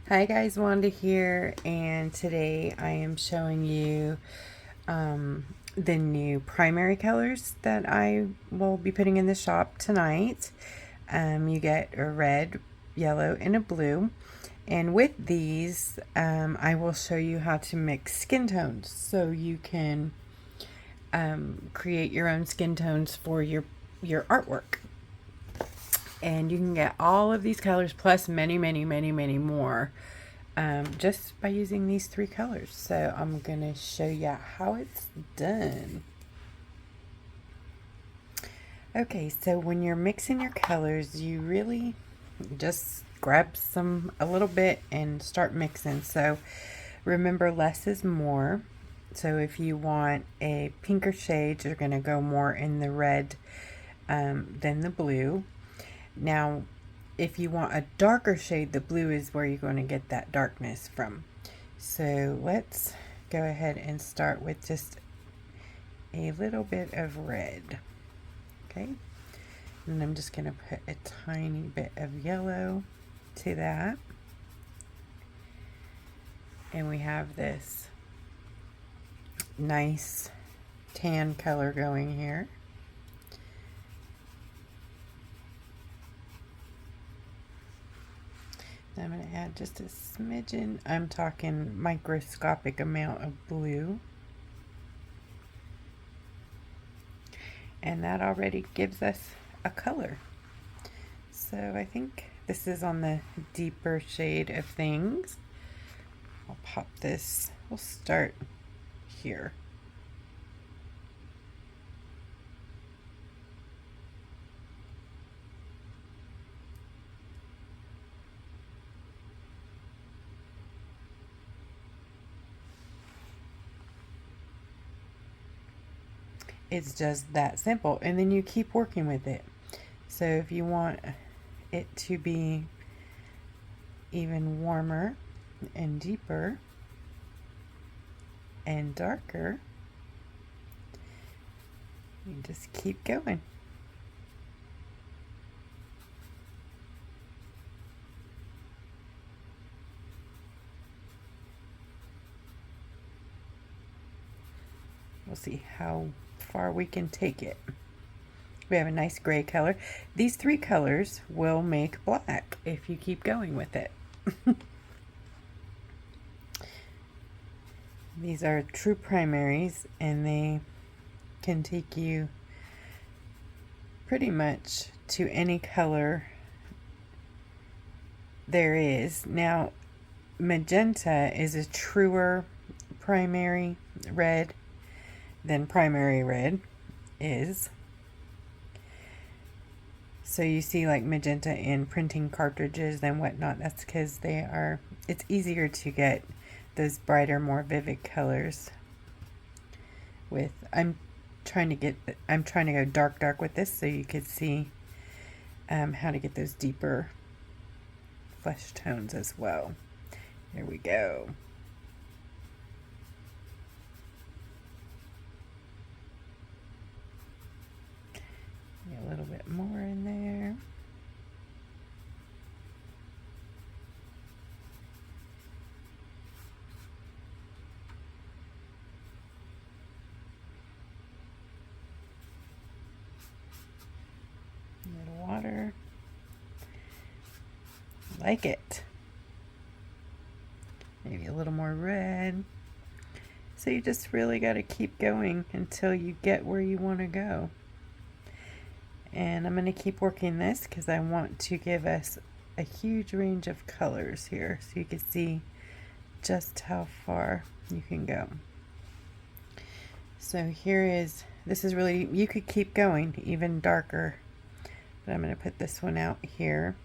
Hi guys, Wanda here, and today I am showing you the new primary colors that I will be putting in the shop tonight. You get a red, yellow, and a blue, and with these I will show you how to mix skin tones so you can create your own skin tones for your artwork. And you can get all of these colors plus many more just by using these three colors. So I'm gonna show you how it's done. Okay, so when you're mixing your colors, you really just grab a little bit and start mixing. So remember, less is more. So if you want a pinker shade, you're gonna go more in the red than the blue. Now, if you want a darker shade, the blue is where you're going to get that darkness from. So let's go ahead and start with just a little bit of red. Okay, and I'm just going to put a tiny bit of yellow to that. And we have this nice tan color going here. I'm going to add just a smidgen, I'm talking microscopic amount of blue. And that already gives us a color. So I think this is on the deeper shade of things. I'll pop this, we'll start here. It's just that simple, and then you keep working with it. So if you want it to be even warmer and deeper and darker, you just keep going. We'll see how far we can take it. We have a nice gray color. These three colors will make black if you keep going with it. These are true primaries, and they can take you pretty much to any color there is. Now, magenta is a truer primary red than primary red is. So you see like magenta in printing cartridges and whatnot. That's because it's easier to get those brighter, more vivid colors with. I'm trying to go dark with this so you could see how to get those deeper flesh tones as well. There we go. A little bit more in there. A little water. Like it. Maybe a little more red. So you just really got to keep going until you get where you want to go. And I'm going to keep working this because I want to give us a huge range of colors here so you can see just how far you can go. So this is really, you could keep going even darker, but I'm going to put this one out here.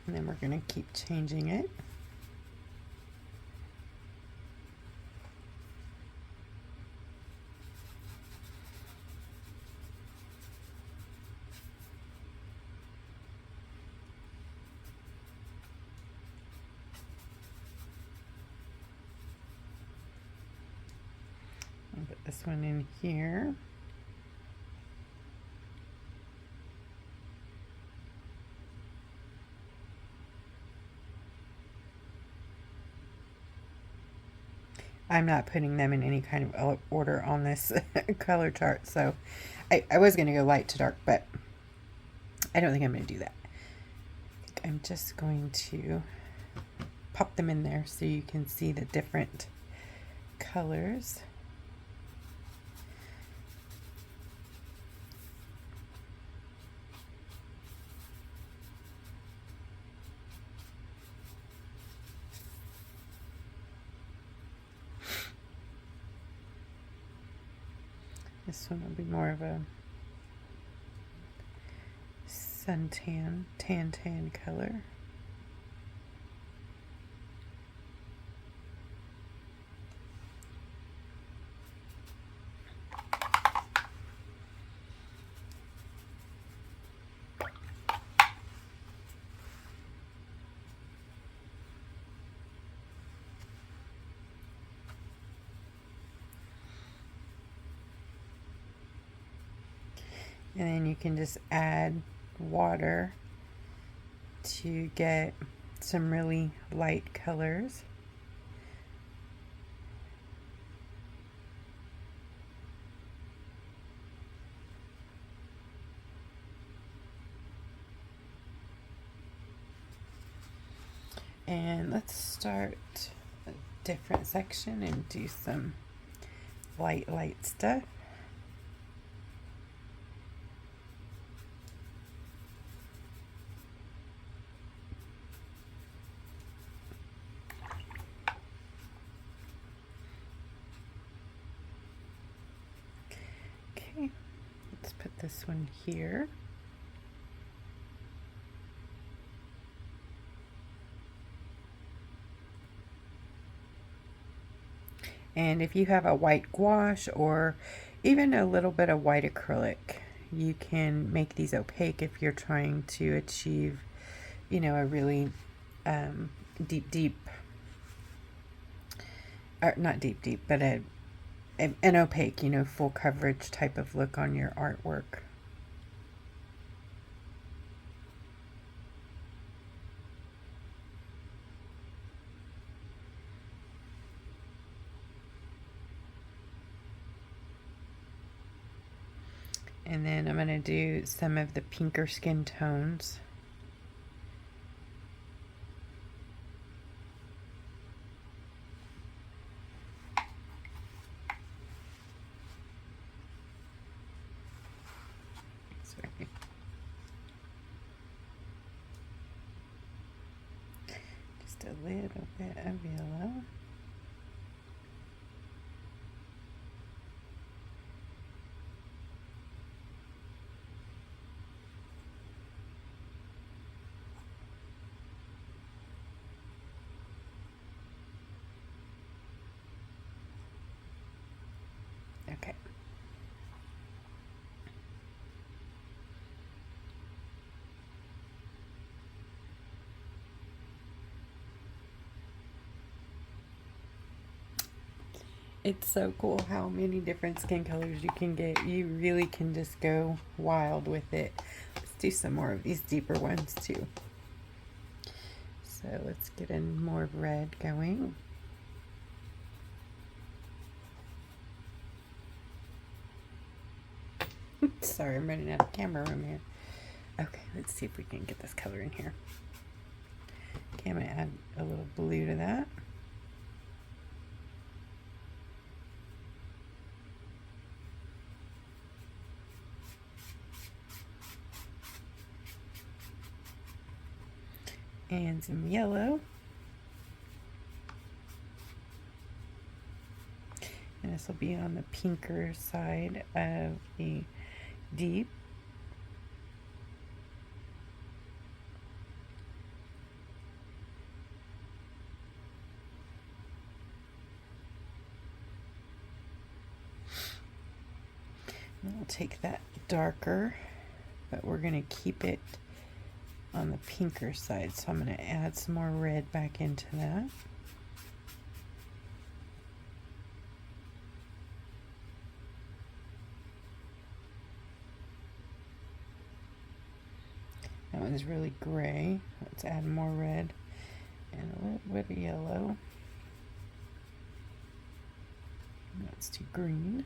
And then we're going to keep changing it. this one in here. I'm not putting them in any kind of order on this color chart, so I was going to go light to dark, but I don't think I'm going to do that. I'm just going to pop them in there so you can see the different colors. This one will be more of a suntan, tan color. And then you can just add water to get some really light colors. And let's start a different section and do some light stuff. Okay, let's put this one here. And if you have a white gouache or even a little bit of white acrylic, you can make these opaque if you're trying to achieve, you know, a really deep, or not deep, but an opaque, you know, full coverage type of look on your artwork. And then I'm going to do some of the pinker skin tones. Sorry. Just a little bit of yellow. Okay. It's so cool how many different skin colors you can get. You really can just go wild with it. Let's do some more of these deeper ones too. So let's get in more red going. Sorry, I'm running out of camera room here. Okay, let's see if we can get this color in here. Okay, I'm going to add a little blue to that. And some yellow. And this will be on the pinker side of the deep. And we'll take that darker, but we're going to keep it on the pinker side. So I'm going to add some more red back into that. That one's really gray. Let's add more red and a little bit of yellow. That's too green.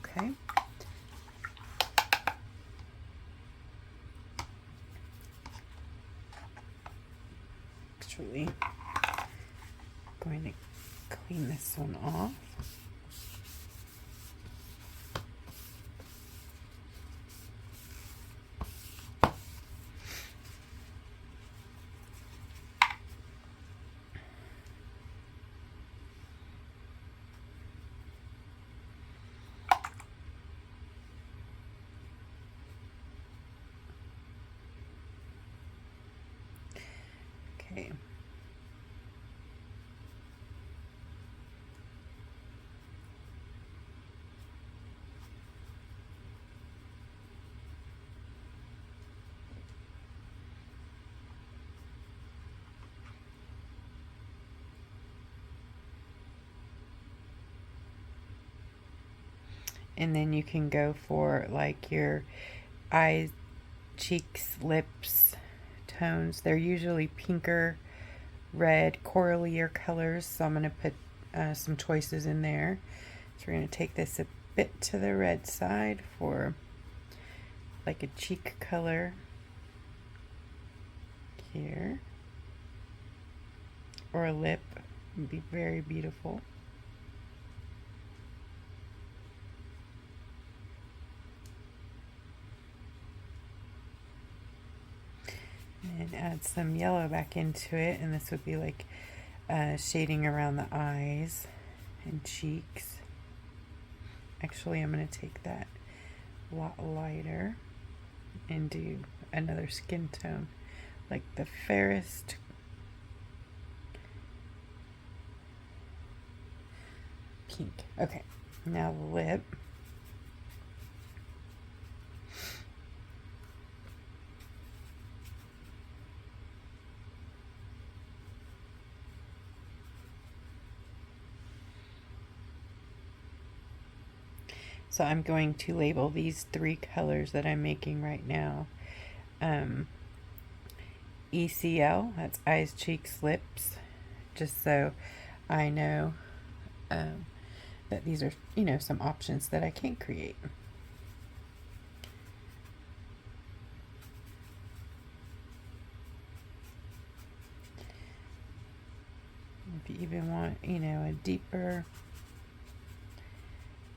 Okay. Actually, going to clean this one off. Okay. And then you can go for like your eyes, cheeks, lips tones. They're usually pinker, red, corallier colors. So I'm going to put some choices in there. So we're going to take this a bit to the red side for like a cheek color here. Or a lip would be very beautiful. And add some yellow back into it, and this would be like shading around the eyes and cheeks. Actually, I'm going to take that a lot lighter and do another skin tone, like the fairest pink. Okay, now the lip. So I'm going to label these three colors that I'm making right now. ECL, that's eyes, cheeks, lips, just so I know that these are, you know, some options that I can create. If you even want, you know, a deeper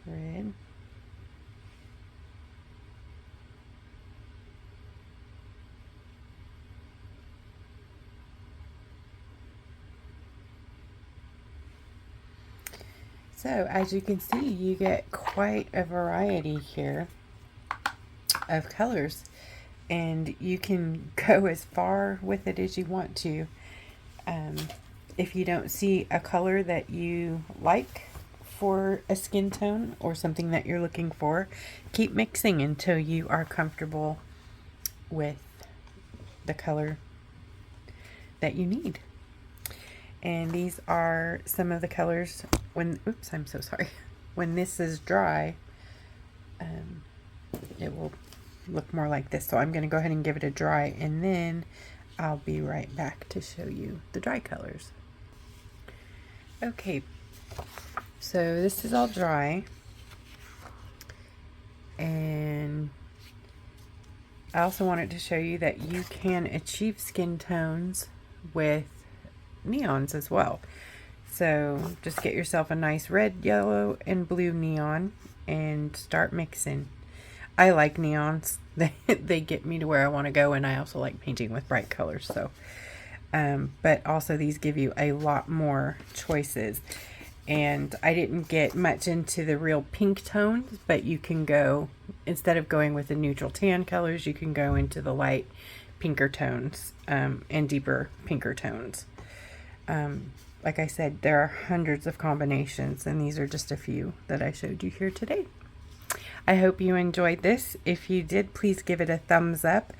red. So as you can see, you get quite a variety here of colors, and you can go as far with it as you want to. If you don't see a color that you like for a skin tone or something that you're looking for, keep mixing until you are comfortable with the color that you need. And these are some of the colors when, oops, I'm so sorry. When this is dry, it will look more like this. So I'm going to go ahead and give it a dry, and then I'll be right back to show you the dry colors. Okay, so this is all dry. And I also wanted to show you that you can achieve skin tones with neons as well. So just get yourself a nice red, yellow, and blue neon and start mixing. I like neons. They get me to where I want to go, and I also like painting with bright colors. So, but also these give you a lot more choices. And I didn't get much into the real pink tones, but you can go, instead of going with the neutral tan colors, you can go into the light pinker tones and deeper pinker tones. Like I said, there are hundreds of combinations, and these are just a few that I showed you here today. I hope you enjoyed this. If you did, please give it a thumbs up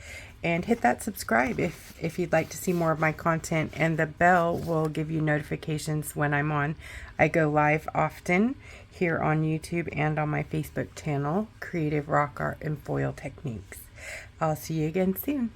and hit that subscribe if you'd like to see more of my content, and the bell will give you notifications when I'm on. I go live often here on YouTube and on my Facebook channel, Creative Rock Art and Foil Techniques. I'll see you again soon.